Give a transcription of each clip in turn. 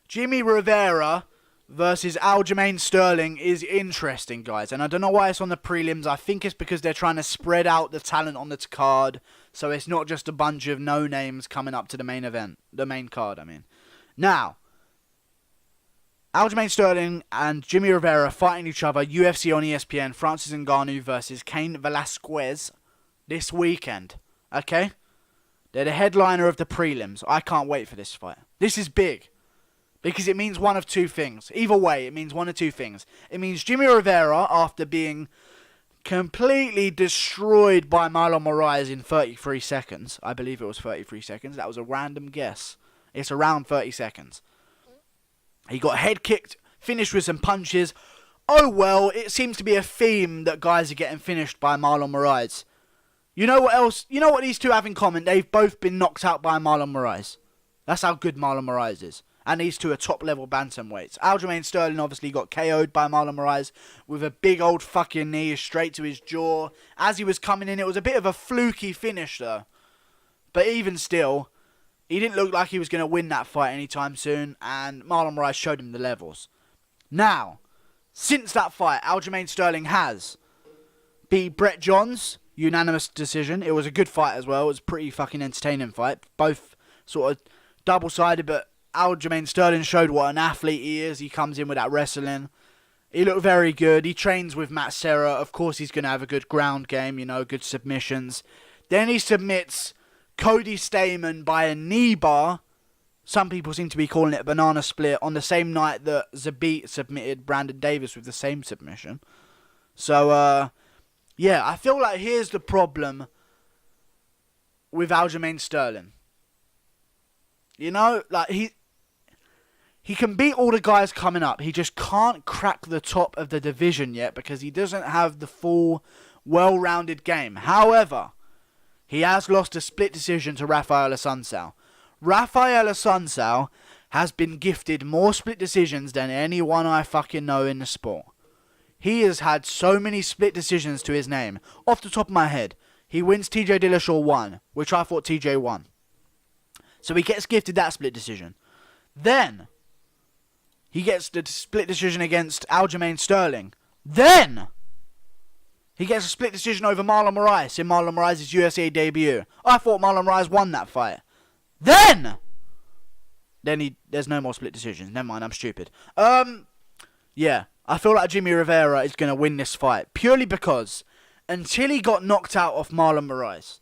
Jimmie Rivera versus Aljamain Sterling is interesting, guys. And I don't know why it's on the prelims. I think it's because they're trying to spread out the talent on the card. So it's not just a bunch of no-names coming up to the main event. The main card, I mean. Now, Aljamain Sterling and Jimmie Rivera fighting each other. UFC on ESPN. Francis Ngannou versus Cain Velasquez this weekend. Okay? They're the headliner of the prelims. I can't wait for this fight. This is big. Because it means one of two things. Either way, it means one of two things. It means Jimmie Rivera, after being completely destroyed by Marlon Moraes in 33 seconds. I believe it was 33 seconds. That was a random guess. It's around 30 seconds. He got head kicked, finished with some punches. Oh well, it seems to be a theme that guys are getting finished by Marlon Moraes. You know what else? You know what these two have in common? They've both been knocked out by Marlon Moraes. That's how good Marlon Moraes is. And these two are top-level bantamweights. Aljamain Sterling obviously got KO'd by Marlon Moraes with a big old fucking knee straight to his jaw. As he was coming in, it was a bit of a fluky finish, though. But even still, he didn't look like he was going to win that fight anytime soon. And Marlon Moraes showed him the levels. Now, since that fight, Aljamain Sterling has beat Brett Johns, unanimous decision. It was a good fight as well. It was a pretty fucking entertaining fight. Both sort of double-sided, but Aljamain Sterling showed what an athlete he is. He comes in with that wrestling. He looked very good. He trains with Matt Serra. Of course, he's going to have a good ground game, you know, good submissions. Then he submits Cody Stamann by a knee bar. Some people seem to be calling it a banana split on the same night that Zabit submitted Brandon Davis with the same submission. So, yeah, I feel like here's the problem with Aljamain Sterling. You know, like he can beat all the guys coming up. He just can't crack the top of the division yet because he doesn't have the full, well-rounded game. However, he has lost a split decision to Rafael Assunção. Rafael Assunção has been gifted more split decisions than anyone I fucking know in the sport. He has had so many split decisions to his name. Off the top of my head, he wins TJ Dillashaw 1, which I thought TJ won. So he gets gifted that split decision. Then he gets the split decision against Aljamain Sterling. Then he gets a split decision over Marlon Moraes in Marlon Moraes' USA debut. I thought Marlon Moraes won that fight. Then there's no more split decisions. Never mind, I'm stupid. Yeah, I feel like Jimmie Rivera is going to win this fight. Purely because until he got knocked out of Marlon Moraes,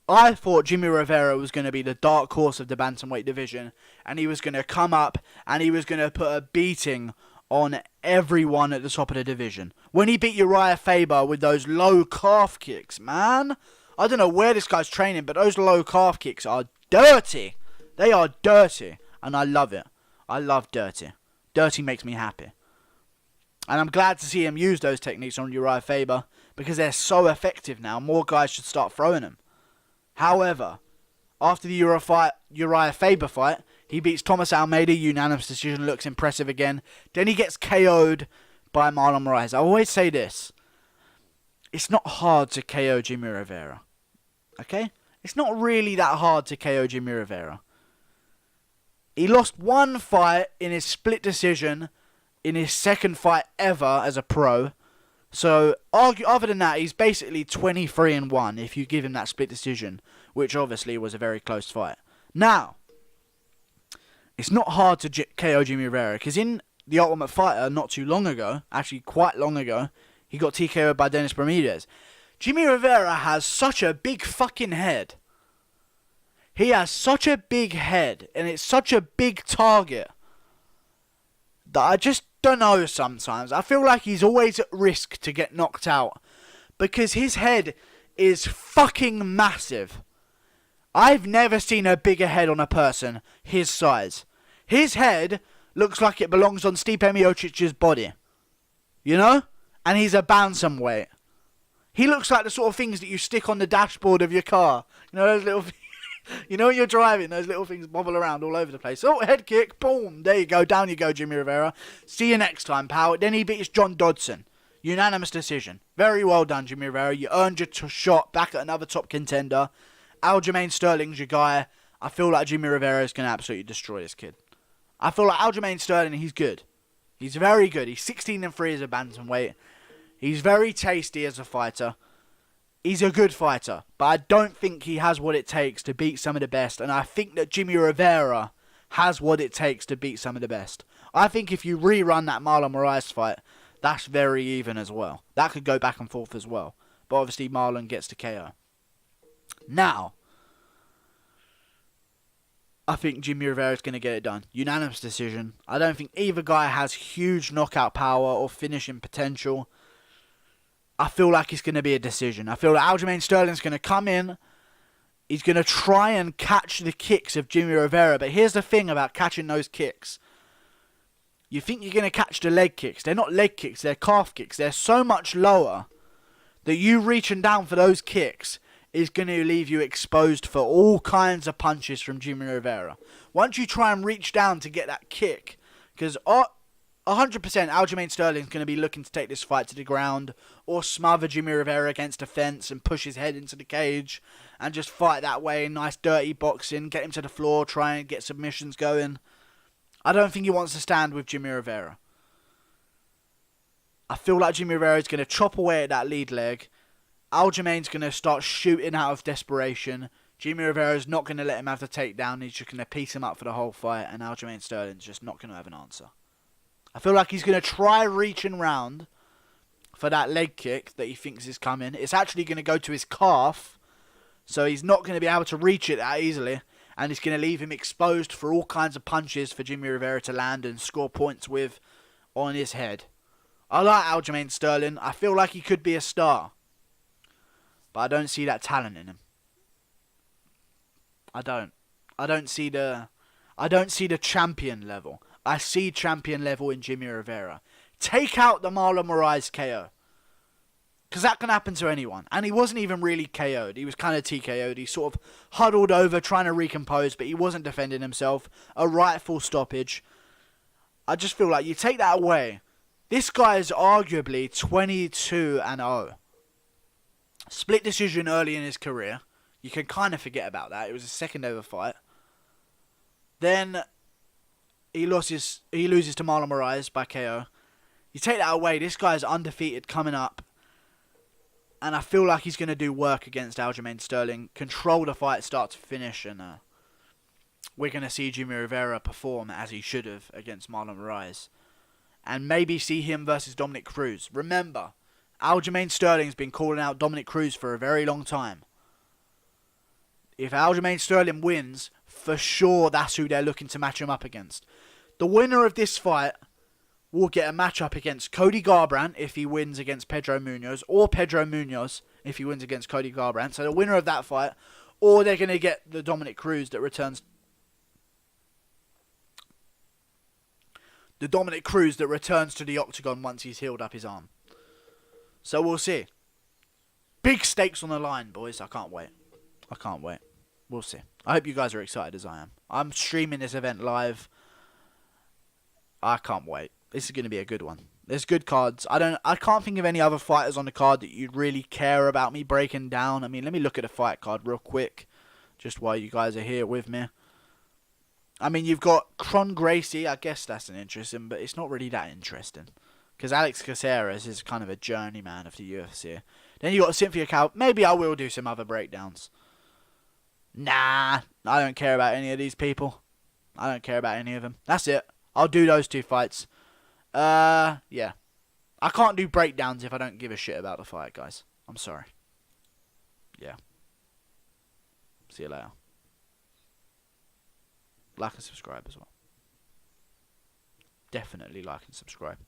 I thought Jimmie Rivera was going to be the dark horse of the bantamweight division, and he was going to come up and he was going to put a beating on everyone at the top of the division. When he beat Uriah Faber with those low calf kicks, man, I don't know where this guy's training, but those low calf kicks are dirty. They are dirty, and I love it. I love dirty. Dirty makes me happy. And I'm glad to see him use those techniques on Uriah Faber because they're so effective now. More guys should start throwing them. However, after the Uriah Faber fight, he beats Thomas Almeida, unanimous decision, looks impressive again. Then he gets KO'd by Marlon Moraes. I always say this. It's not hard to KO Jimmie Rivera. Okay? It's not really that hard to KO Jimmie Rivera. He lost one fight in his split decision in his second fight ever as a pro. So, other than that, he's basically 23-1 if you give him that split decision, which obviously was a very close fight. Now, it's not hard to KO Jimmie Rivera, because in The Ultimate Fighter, not too long ago, actually quite long ago, he got TKO'd by Dennis Bermudez. Jimmie Rivera has such a big fucking head. He has such a big head, and it's such a big target, that I just don't know sometimes. I feel like he's always at risk to get knocked out because his head is fucking massive. I've never seen a bigger head on a person his size. His head looks like it belongs on Stipe Miocic's body. You know? And he's a bantamweight. He looks like the sort of things that you stick on the dashboard of your car. You know those little you know when you're driving, those little things bobble around all over the place. Oh, head kick, boom, there you go, down you go, Jimmie Rivera. See you next time, pal. Then he beats John Dodson. Unanimous decision. Very well done, Jimmie Rivera. You earned your shot back at another top contender. Aljamain Sterling's your guy. I feel like Jimmie Rivera is going to absolutely destroy this kid. I feel like Aljamain Sterling, he's good. He's very good. He's 16-3 as a bantamweight. He's very tasty as a fighter. He's a good fighter, but I don't think he has what it takes to beat some of the best, and I think that Jimmie Rivera has what it takes to beat some of the best. I think if you rerun that Marlon Moraes fight, that's very even as well. That could go back and forth as well. But obviously Marlon gets to KO. Now, I think Jimmie Rivera is going to get it done. Unanimous decision. I don't think either guy has huge knockout power or finishing potential. I feel like it's going to be a decision. I feel like Aljamain Sterling's going to come in. He's going to try and catch the kicks of Jimmie Rivera. But here's the thing about catching those kicks. You think you're going to catch the leg kicks. They're not leg kicks. They're calf kicks. They're so much lower that you reaching down for those kicks is going to leave you exposed for all kinds of punches from Jimmie Rivera. Once you try and reach down to get that kick, because 100% Aljamain Sterling is going to be looking to take this fight to the ground or smother Jimmie Rivera against a fence and push his head into the cage and just fight that way. Nice dirty boxing, get him to the floor, try and get submissions going. I don't think he wants to stand with Jimmie Rivera. I feel like Jimmie Rivera is going to chop away at that lead leg. Aljamain's going to start shooting out of desperation. Jimmie Rivera's not going to let him have the takedown. He's just going to piece him up for the whole fight, and Aljamain Sterling's just not going to have an answer. I feel like he's going to try reaching round for that leg kick that he thinks is coming. It's actually going to go to his calf, so he's not going to be able to reach it that easily, and it's going to leave him exposed for all kinds of punches for Jimmie Rivera to land and score points with on his head. I like Aljamain Sterling. I feel like he could be a star, but I don't see that talent in him. I don't see the champion level. I see champion level in Jimmie Rivera. Take out the Marlon Moraes KO. Because that can happen to anyone. And he wasn't even really KO'd. He was kind of TKO'd. He sort of huddled over trying to recompose, but he wasn't defending himself. A rightful stoppage. I just feel like you take that away. This guy is arguably 22-0. Split decision early in his career. You can kind of forget about that. It was a second over fight. Then he loses to Marlon Moraes by KO. You take that away, this guy's undefeated coming up. And I feel like he's going to do work against Aljamain Sterling. Control the fight start to finish. And we're going to see Jimmie Rivera perform as he should have against Marlon Moraes. And maybe see him versus Dominic Cruz. Remember, Aljamain Sterling's been calling out Dominic Cruz for a very long time. If Aljamain Sterling wins, for sure that's who they're looking to match him up against. The winner of this fight will get a matchup against Cody Garbrandt if he wins against Pedro Munoz, or Pedro Munoz if he wins against Cody Garbrandt. So the winner of that fight, or they're going to get the Dominic Cruz that returns. The Dominic Cruz that returns to the octagon once he's healed up his arm. So we'll see. Big stakes on the line, boys. I can't wait. We'll see. I hope you guys are excited as I am. I'm streaming this event live. I can't wait. This is going to be a good one. There's good cards. I can't think of any other fighters on the card that you'd really care about me breaking down. I mean, let me look at the fight card real quick, just while you guys are here with me. I mean, you've got Kron Gracie. I guess that's an interesting, but it's not really that interesting. Because Alex Caceres is kind of a journeyman of the UFC. Then you got Cynthia Cal. Maybe I will do some other breakdowns. Nah, I don't care about any of these people. I don't care about any of them. That's it. I'll do those two fights. Yeah. I can't do breakdowns if I don't give a shit about the fight, guys. I'm sorry. Yeah. See you later. Like and subscribe as well. Definitely like and subscribe.